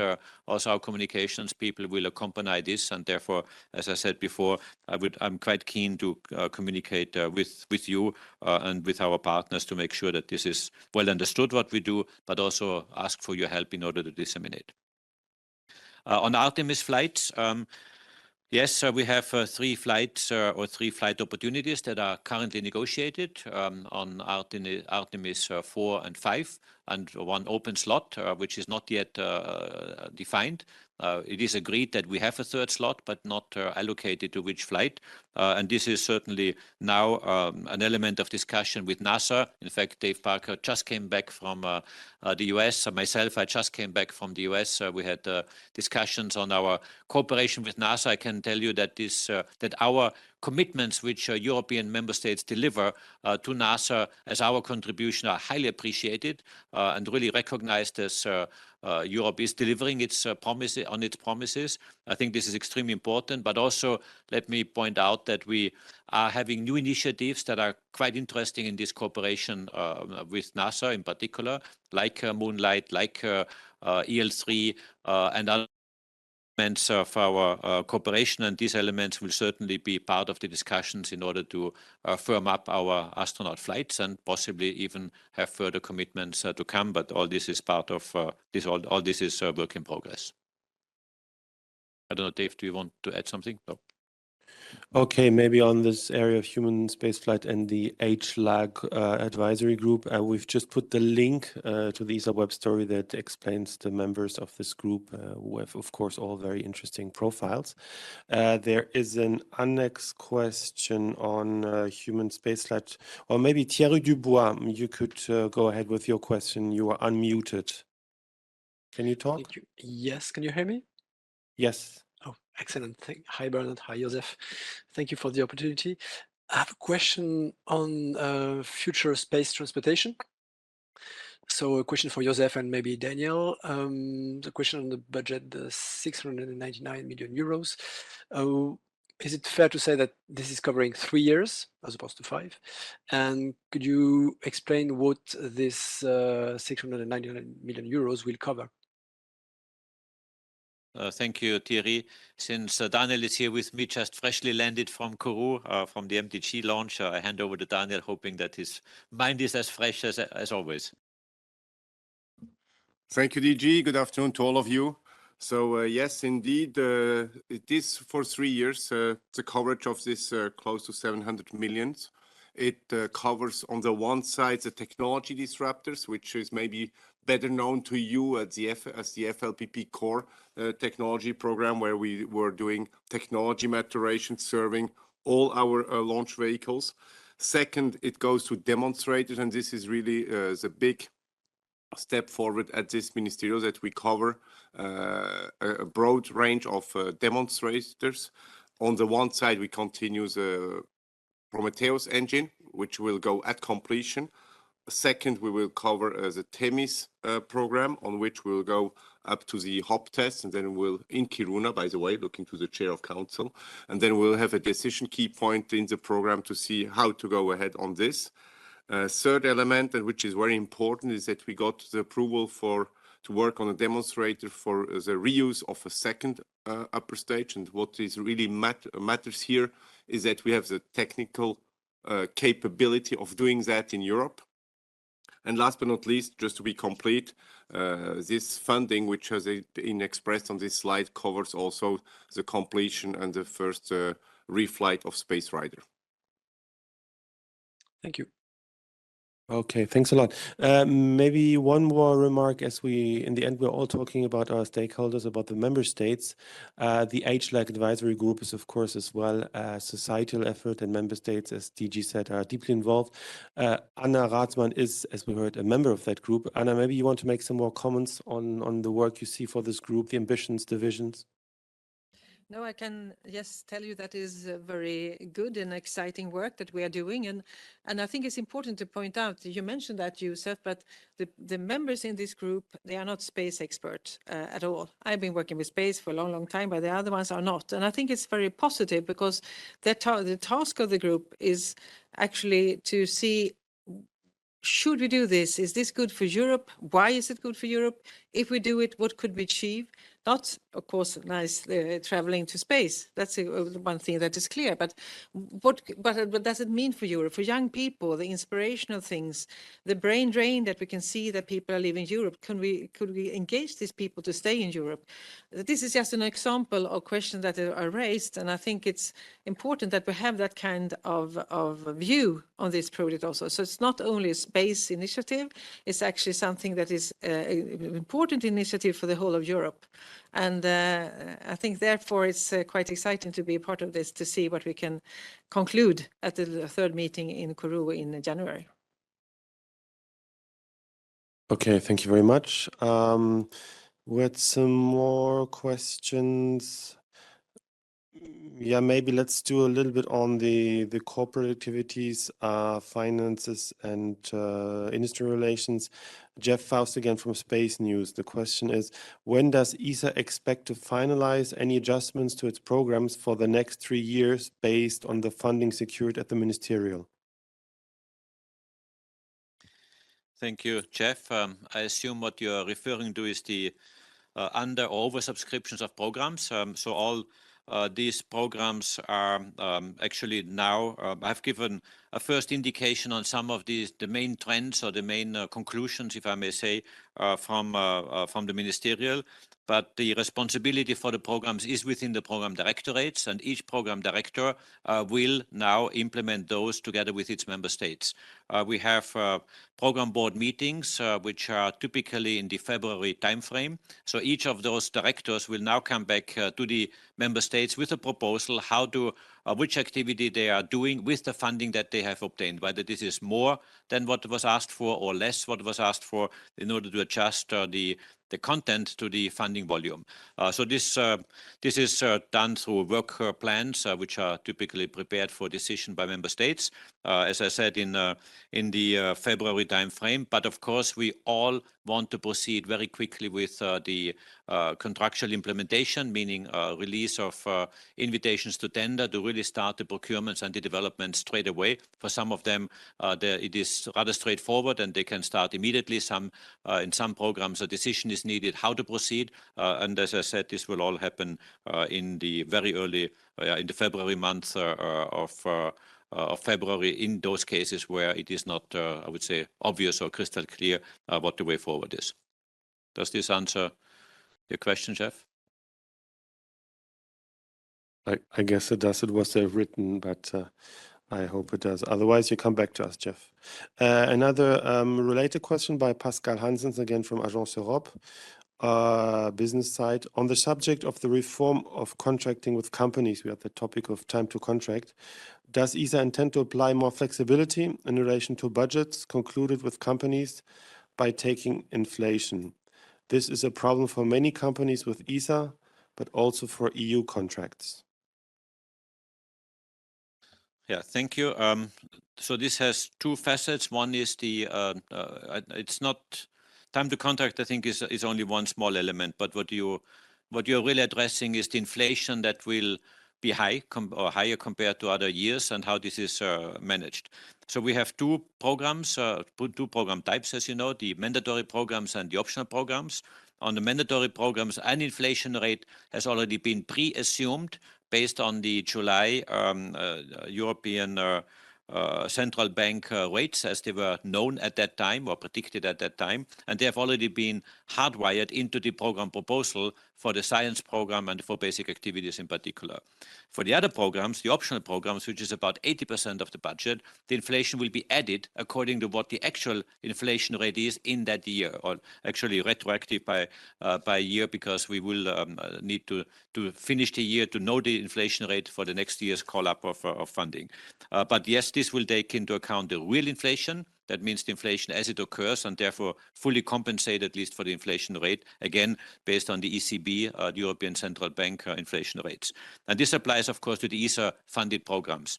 Also, our communications people will accompany this, and therefore, as I said before, I'm quite keen to communicate with you and with our partners to make sure that this is well understood what we do, but also ask for your help in order to disseminate. On Artemis flights, yes, we have 3 flights or 3 flight opportunities that are currently negotiated on Artemis 4 and 5, and 1 open slot, which is not yet defined. It is agreed that we have a 3rd slot, but not allocated to which flight. And this is certainly now an element of discussion with NASA. In fact, Dave Parker just came back from the US. Myself, I just came back from the US. We had discussions on our cooperation with NASA. I can tell you that that our commitments which European member states deliver to NASA as our contribution are highly appreciated and really recognized as Europe is delivering its promises. I think this is extremely important, but also let me point out that we are having new initiatives that are quite interesting in this cooperation with NASA in particular, like Moonlight, like EL3, and other elements of our cooperation, and these elements will certainly be part of the discussions in order to firm up our astronaut flights and possibly even have further commitments to come. But all this is part of this. All this is work in progress. I don't know, Dave, do you want to add something? No. Okay, maybe on this area of human spaceflight and the HLAG advisory group, we've just put the link to the ESA web story that explains the members of this group, who have, of course, all very interesting profiles. There is an annex question on human spaceflight, or maybe Thierry Dubois, you could go ahead with your question. You are unmuted. Can you talk? Thank you. Yes, can you hear me? Yes. Oh, excellent. Hi, Bernard. Hi, Josef. Thank you for the opportunity. I have a question on future space transportation. So a question for Josef and maybe Daniel. The question on the budget, the 699 million euros. Is it fair to say that this is covering 3 years as opposed to 5? And could you explain what this 699 million euros will cover? Thank you, Thierry. Since Daniel is here with me, just freshly landed from Kourou, from the MDG launch, I hand over to Daniel, hoping that his mind is as fresh as always. Thank you, DG. Good afternoon to all of you. So yes, indeed, it is for 3 years, the coverage of this close to 700 million. It covers on the one side the technology disruptors, which is maybe better known to you as the FLPP core technology program, where we were doing technology maturation, serving all our launch vehicles. Second, it goes to demonstrators, and this is really the big step forward at this ministerial, that we cover a broad range of demonstrators. On the one side, we continue the Prometheus engine, which will go at completion. Second, we will cover the Themis program, on which we'll go up to the hop test, and then we'll, in Kiruna, by the way, looking to the chair of council, and then we'll have a decision key point in the program to see how to go ahead on this. Third element, and which is very important, is that we got the approval to work on a demonstrator for the reuse of a second upper stage. And what is really matters here is that we have the technical capability of doing that in Europe. And last but not least, just to be complete, this funding, which has been expressed on this slide, covers also the completion and the first reflight of Space Rider. Thank you. Okay, thanks a lot. Maybe one more remark, as in the end, we're all talking about our stakeholders, about the member states. The HLAG advisory group is, of course, as well a societal effort, and member states, as DG said, are deeply involved. Anna Rathsman is, as we heard, a member of that group. Anna, maybe you want to make some more comments on the work you see for this group, the ambitions, the visions? No, I can just tell you that is very good and exciting work that we are doing. And I think it's important to point out, you mentioned that, Josef, but the members in this group, they are not space experts at all. I've been working with space for a long, long time, but the other ones are not. And I think it's very positive, because the task of the group is actually to see, should we do this? Is this good for Europe? Why is it good for Europe? If we do it, what could we achieve? Not, of course, nice traveling to space. That's one thing that is clear. But what does it mean for Europe, for young people, the inspirational things, the brain drain that we can see that people are leaving Europe? Could we engage these people to stay in Europe? This is just an example of questions that are raised, and I think it's important that we have that kind of view on this project also. So it's not only a space initiative; it's actually something that is an important initiative for the whole of Europe. And I think, therefore, it's quite exciting to be a part of this, to see what we can conclude at the third meeting in Kourou in January. Okay, thank you very much. We had some more questions. Yeah, maybe let's do a little bit on the corporate activities, finances, and industry relations. Jeff Faust again from Space News. The question is, when does ESA expect to finalize any adjustments to its programs for the next 3 years based on the funding secured at the ministerial? Thank you, Jeff. I assume what you're referring to is the under or oversubscriptions of programs. So all these programs are actually now, I've given a first indication on some of the main trends or the main conclusions, if I may say, from the ministerial. But the responsibility for the programs is within the program directorates, and each program director will now implement those together with its member states. We have program board meetings, which are typically in the February timeframe. So each of those directors will now come back to the member states with a proposal how to which activity they are doing with the funding that they have obtained, whether this is more than what was asked for or less what was asked for, in order to adjust the content to the funding volume. So this is done through work plans, which are typically prepared for decision by member states, as I said, in the February timeframe. But of course, we all want to proceed very quickly with the contractual implementation, meaning release of invitations to tender to really start the procurements and the development straight away. For some of them, it is rather straightforward and they can start immediately. In some programs, a decision is needed how to proceed. And as I said, this will all happen in the very early, in the February month of February, in those cases where it is not, I would say, obvious or crystal clear what the way forward is. Does this answer your question, Jeff? I guess it does. It was written, but I hope it does. Otherwise, you come back to us, Jeff. Another related question by Pascal Hansens, again from Agence Europe, business side. On the subject of the reform of contracting with companies, we have the topic of time to contract. Does ESA intend to apply more flexibility in relation to budgets concluded with companies by taking inflation? This is a problem for many companies with ESA, but also for EU contracts. Yeah, thank you. So this has two facets. One is it's not time to contract, I think, is only one small element, but what you're really addressing is the inflation that will be high or higher compared to other years, and how this is managed. So we have two programs, two program types, as you know, the mandatory programs and the optional programs. On the mandatory programs, an inflation rate has already been pre-assumed based on the July European central bank rates as they were known at that time or predicted at that time, and they have already been hardwired into the program proposal for the science program and for basic activities in particular. For the other programs, the optional programs, which is about 80% of the budget, the inflation will be added according to what the actual inflation rate is in that year, or actually retroactive by year, because we will need to finish the year to know the inflation rate for the next year's call-up of funding. But yes, this will take into account the real inflation. That means the inflation as it occurs, and therefore fully compensate at least for the inflation rate, again, based on the ECB, the European Central Bank inflation rates. And this applies, of course, to the ESA-funded programs.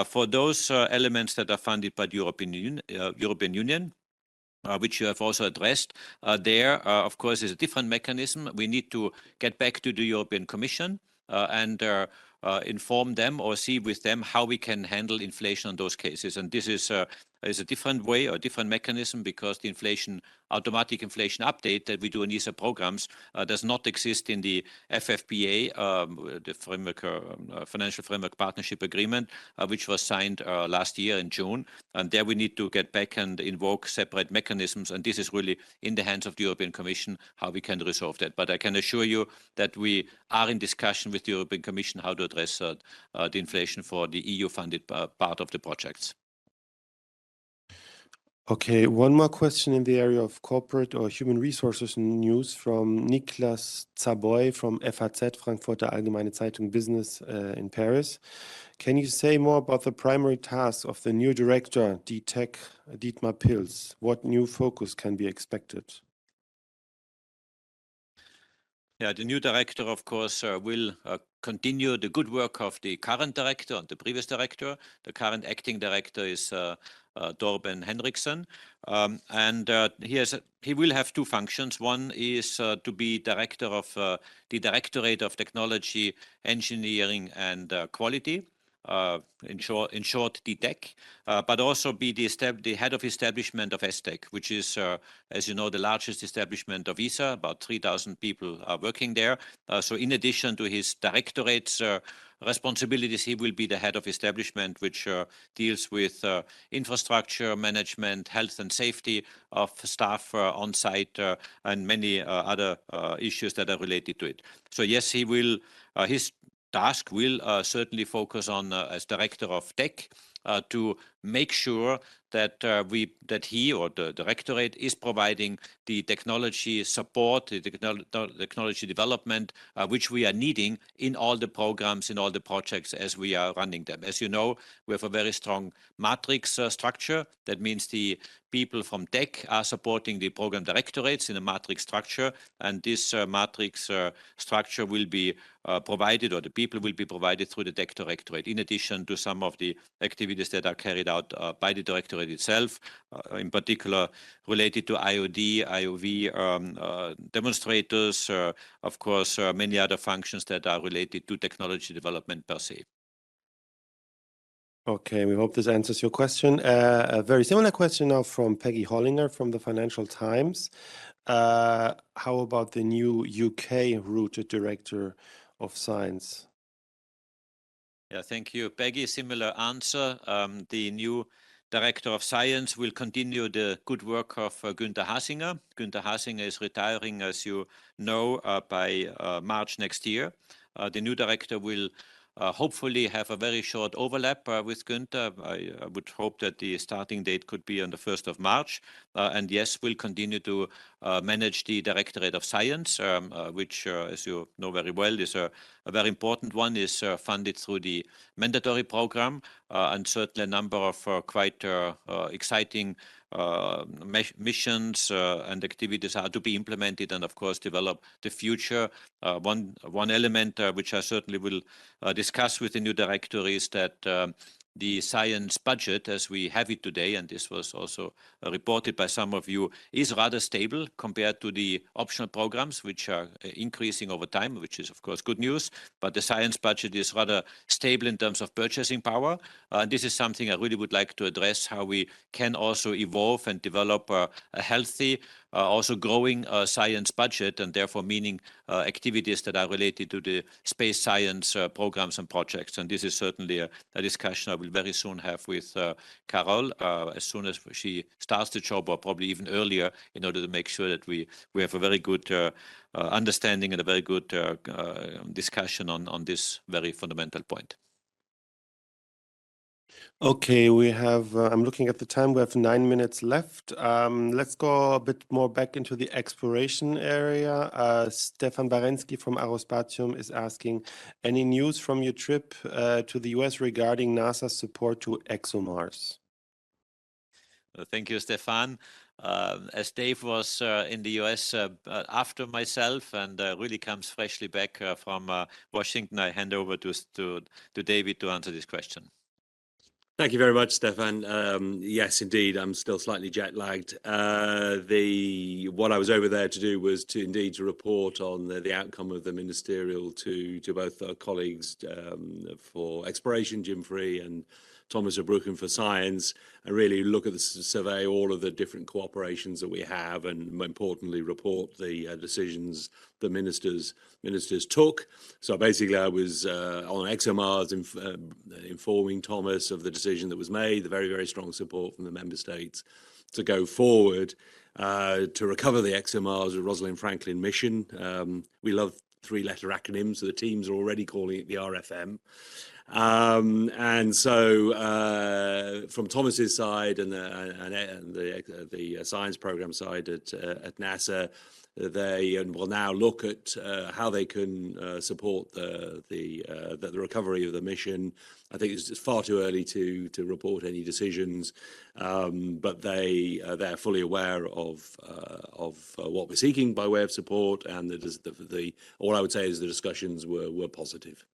For those elements that are funded by the European Union, which you have also addressed, of course, is a different mechanism. We need to get back to the European Commission and inform them or see with them how we can handle inflation on those cases. And this is a different way or a different mechanism, because the automatic inflation update that we do in ESA programs does not exist in the FFPA, the Financial Framework Partnership Agreement, which was signed last year in June. And there we need to get back and invoke separate mechanisms. And this is really in the hands of the European Commission, how we can resolve that. But I can assure you that we are in discussion with the European Commission how to address the inflation for the EU-funded part of the projects. Okay, one more question in the area of corporate or human resources news from Niklas Zaboy from FAZ, Frankfurter Allgemeine Zeitung Business in Paris. Can you say more about the primary tasks of the new director, DTech, Dietmar Pils? What new focus can be expected? Yeah, the new director, of course, will continue the good work of the current director and the previous director. The current acting director is Torben Henriksen, and he will have two functions. One is to be director of the Directorate of Technology, Engineering and Quality, in short, the DEC, but also be the head of establishment of ESTEC, which is, as you know, the largest establishment of ESA. About 3,000 people are working there. So in addition to his directorate's responsibilities, he will be the head of establishment, which deals with infrastructure management, health and safety of staff on site, and many other issues that are related to it. So yes, he will, his task will certainly focus on, as director of tech, to make sure that that he or the directorate is providing the technology support, the technology development, which we are needing in all the programs, in all the projects as we are running them. As you know, we have a very strong matrix structure. That means the people from tech are supporting the program directorates in a matrix structure, and this matrix structure will be provided, or the people will be provided through the tech directorate, in addition to some of the activities that are carried out by the directorate itself, in particular related to IOD, IOV demonstrators, of course, many other functions that are related to technology development per se. Okay, we hope this answers your question. A very similar question now from Peggy Hollinger from the Financial Times. How about the new UK-rooted Director of Science? Yeah, thank you, Peggy. Similar answer. The new Director of Science will continue the good work of Günther Hasinger. Günther Hasinger is retiring, as you know, by March next year. The new director will hopefully have a very short overlap with Günther. I would hope that the starting date could be on the 1st of March. And yes, we'll continue to manage the Directorate of Science, which, as you know very well, is a very important one, is funded through the mandatory program, and certainly a number of quite exciting missions and activities are to be implemented, and of course develop the future. One element which I certainly will discuss with the new director is that the science budget as we have it today, and this was also reported by some of you, is rather stable compared to the optional programs, which are increasing over time, which is of course good news. But the science budget is rather stable in terms of purchasing power. This is something I really would like to address, how we can also evolve and develop a healthy, also growing science budget, and therefore meaning activities that are related to the space science programs and projects. And this is certainly a discussion I will very soon have with Carol as soon as she starts the job, or probably even earlier, in order to make sure that we have a very good understanding and a very good discussion on this very fundamental point. Okay, we have, I'm looking at the time, we have 9 minutes left. Let's go a bit more back into the exploration area. Stefan Barensky from Aerospatium is asking, any news from your trip to the US regarding NASA's support to ExoMars? Thank you, Stefan. As Dave was in the US after myself and really comes freshly back from Washington, I hand over to David to answer this question. Thank you very much, Stefan. Yes, indeed, I'm still slightly jet lagged. What I was over there to do was to report on the outcome of the ministerial to both our colleagues for exploration, Jim Free and Thomas Aschbacher for science, and really look at the survey, all of the different cooperations that we have, and more importantly, report the decisions the ministers took. So basically, I was on ExoMars informing Thomas of the decision that was made, the very, very strong support from the member states to go forward to recover the ExoMars Rosalind Franklin mission. We love three-letter acronyms, so the teams are already calling it the RFM. And so from Thomas's side and the science program side at NASA, they will now look at how they can support the recovery of the mission. I think it's just far too early to report any decisions, but they're fully aware of what we're seeking by way of support, and all I would say is the discussions were positive.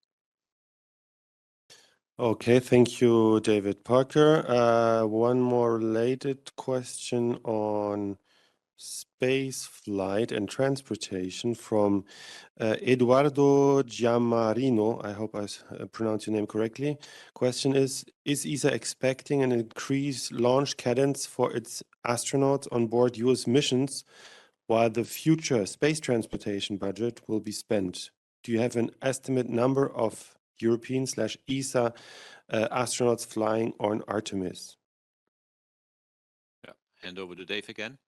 Okay, thank you, David Parker. One more related question on space flight and transportation from Eduardo Giammarino. I hope I pronounce your name correctly. Question is ESA expecting an increased launch cadence for its astronauts on board US missions while the future space transportation budget will be spent? Do you have an estimate number of European/ESA astronauts flying on Artemis? Yeah. Hand over to Dave again.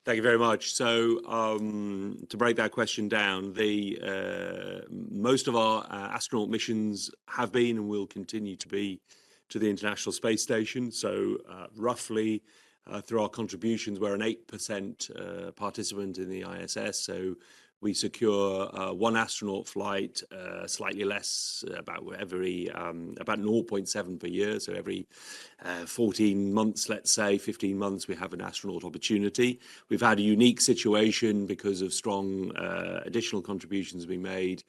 Thank you very much. So to break that question down, most of our astronaut missions have been and will continue to be to the International Space Station. So roughly through our contributions, we're an 8% participant in the ISS. So we secure one astronaut flight, slightly less, about 0.7 per year. So every 14 months, let's say 15 months, we have an astronaut opportunity. We've had a unique situation because of strong additional contributions being made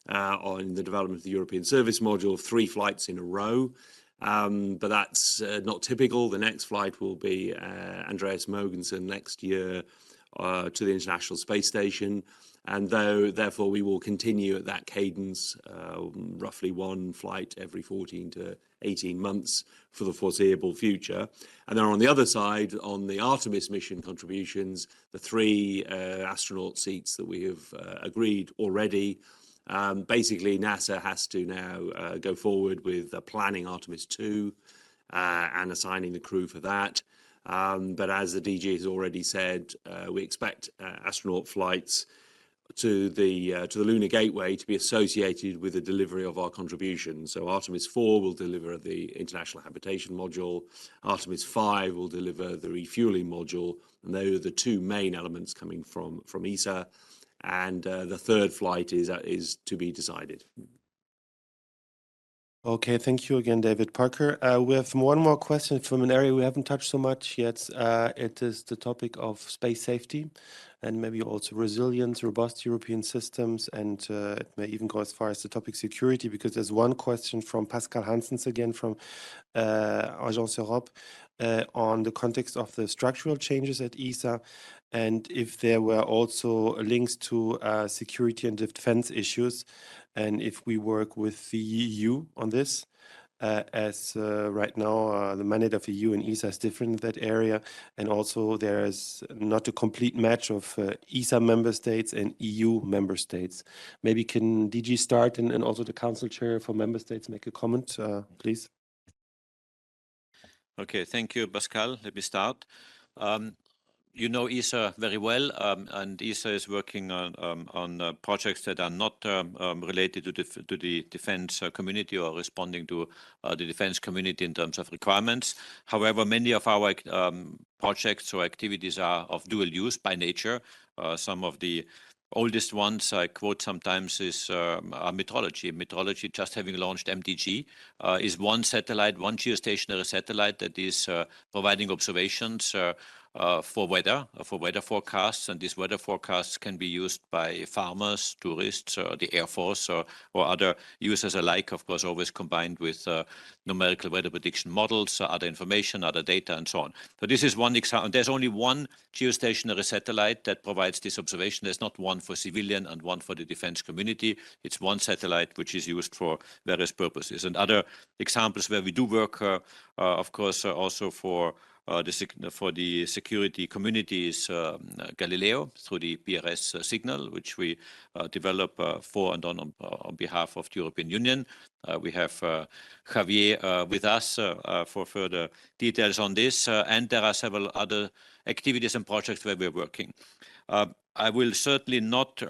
on the development of the European Service Module, 3 flights in a row. But that's not typical. The next flight will be Andreas Mogensen next year to the International Space Station. And therefore, we will continue at that cadence, roughly one flight every 14 to 18 months for the foreseeable future. And then on the other side, on the Artemis mission contributions, the 3 astronaut seats that we have agreed already, basically NASA has to now go forward with planning Artemis 2 and assigning the crew for that. But as the DG has already said, we expect astronaut flights to the Lunar Gateway to be associated with the delivery of our contribution. So Artemis 4 will deliver the International Habitation Module. Artemis 5 will deliver the refueling module. And those are the 2 main elements coming from ESA. And the 3rd flight is to be decided. Okay, thank you again, David Parker. We have one more question from an area we haven't touched so much yet. It is the topic of space safety and maybe also resilience, robust European systems, and it may even go as far as the topic security, because there's one question from Pascal Hansens again from Agence Europe on the context of the structural changes at ESA, and if there were also links to security and defense issues, and if we work with the EU on this, as right now the mandate of EU and ESA is different in that area, and also there is not a complete match of ESA member states and EU member states. Maybe can DG start and also the Council Chair for member states make a comment, please? Okay, thank you, Pascal. Let me start. You know ESA very well, and ESA is working on projects that are not related to the defense community or responding to the defense community in terms of requirements. However, many of our projects or activities are of dual use by nature. Some of the oldest ones I quote sometimes is meteorology. Meteorology, just having launched MDG, is one satellite, one geostationary satellite that is providing observations for weather forecasts, and these weather forecasts can be used by farmers, tourists, the Air Force, or other users alike, of course, always combined with numerical weather prediction models, other information, other data, and so on. So this is one example. There's only one geostationary satellite that provides this observation. There's not one for civilian and one for the defense community. It's one satellite which is used for various purposes. And other examples where we do work, of course, also for the security community is Galileo through the PRS signal, which we develop for and on behalf of the European Union. We have Javier with us for further details on this, and there are several other activities and projects where we're working. I will certainly not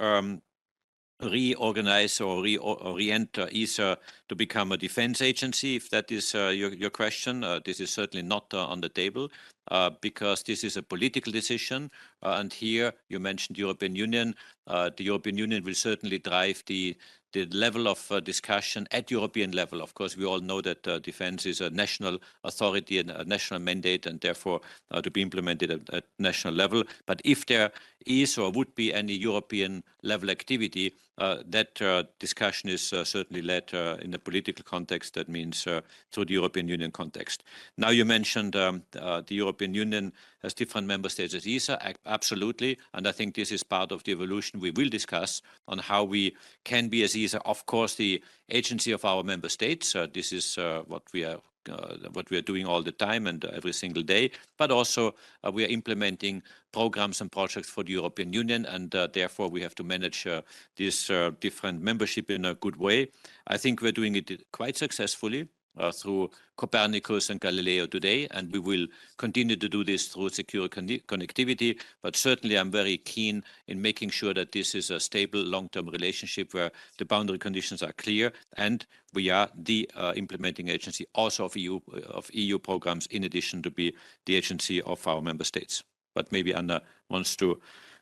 reorganize or re-enter ESA to become a defense agency, if that is your question. This is certainly not on the table because this is a political decision. And here you mentioned European Union. The European Union will certainly drive the level of discussion at European level. Of course, we all know that defense is a national authority and a national mandate, and therefore to be implemented at national level. But if there is or would be any European level activity, that discussion is certainly led in a political context. That means through the European Union context. Now you mentioned the European Union has different member states as ESA, absolutely. And I think this is part of the evolution we will discuss on how we can be as ESA, of course, the agency of our member states. This is what we are doing all the time and every single day, but also we are implementing programs and projects for the European Union, and therefore we have to manage this different membership in a good way. I think we're doing it quite successfully through Copernicus and Galileo today, and we will continue to do this through secure connectivity. But certainly I'm very keen in making sure that this is a stable long-term relationship where the boundary conditions are clear, and we are the implementing agency also of EU programs, in addition to be the agency of our member states. But maybe Anna wants to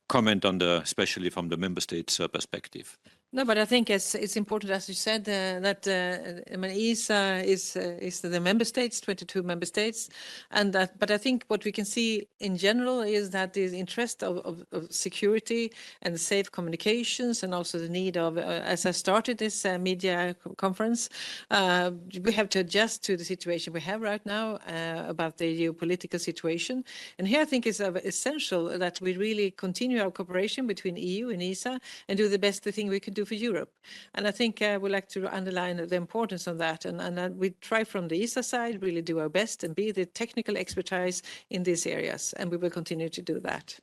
comment on especially from the member states' perspective. No, but I think it's important, as you said, that I mean, ESA is the member states, 22 member states, and that. But I think what we can see in general is that the interest of security and safe communications, and also the need of, as I started this media conference, we have to adjust to the situation we have right now about the geopolitical situation. And here I think it's essential that we really continue our cooperation between EU and ESA and do the best thing we can do for Europe. And I think I would like to underline the importance of that. And we try from the ESA side, really do our best and be the technical expertise in these areas. And we will continue to do that.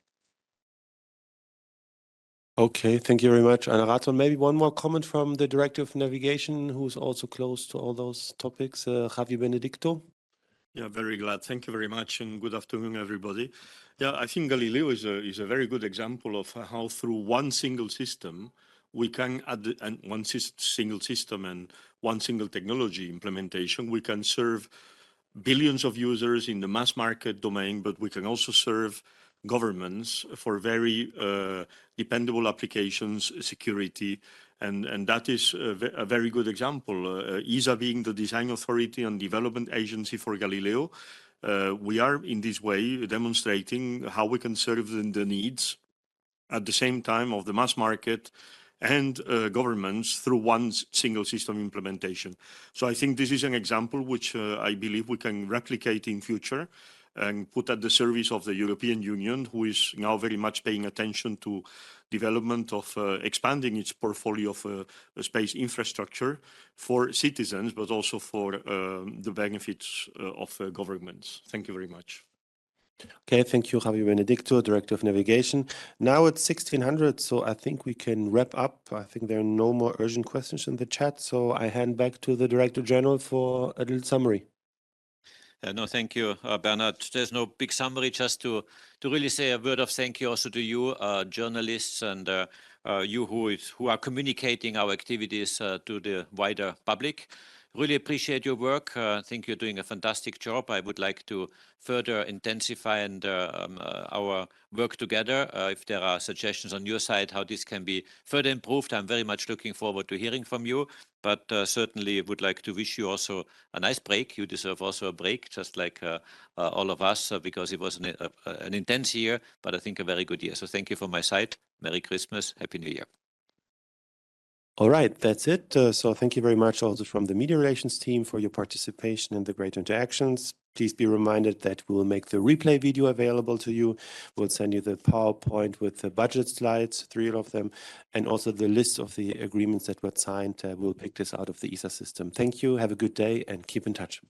Okay, thank you very much, Anna Rathsman. Maybe one more comment from the Director of Navigation, who's also close to all those topics, Javi Benedicto. Yeah, very glad. Thank you very much, and good afternoon, everybody. Yeah, I think Galileo is a very good example of how through one single system we can single system and one single technology implementation, we can serve billions of users in the mass market domain, but we can also serve governments for very dependable applications, security, and that is a very good example. ESA being the design authority and development agency for Galileo, we are in this way demonstrating how we can serve the needs at the same time of the mass market and governments through one single system implementation. So I think this is an example which I believe we can replicate in future and put at the service of the European Union, who is now very much paying attention to development of expanding its portfolio of space infrastructure for citizens, but also for the benefits of governments. Thank you very much. Okay, thank you, Javi Benedicto, Director of Navigation. Now it's 1600, so I think we can wrap up. I think there are no more urgent questions in the chat, so I hand back to the Director General for a little summary. No, thank you, Bernhard. There's no big summary, just to really say a word of thank you also to you, journalists, and you who are communicating our activities to the wider public. Really appreciate your work. I think you're doing a fantastic job. I would like to further intensify our work together. If there are suggestions on your side how this can be further improved, I'm very much looking forward to hearing from you. But certainly would like to wish you also a nice break. You deserve also a break, just like all of us, because it was an intense year, but I think a very good year. So thank you from my side. Merry Christmas. Happy New Year. All right, that's it. So thank you very much also from the media relations team for your participation in the great interactions. Please be reminded that we will make the replay video available to you. We'll send you the PowerPoint with the budget slides, 3 of them, and also the list of the agreements that were signed. We'll pick this out of the ESA system. Thank you. Have a good day and keep in touch.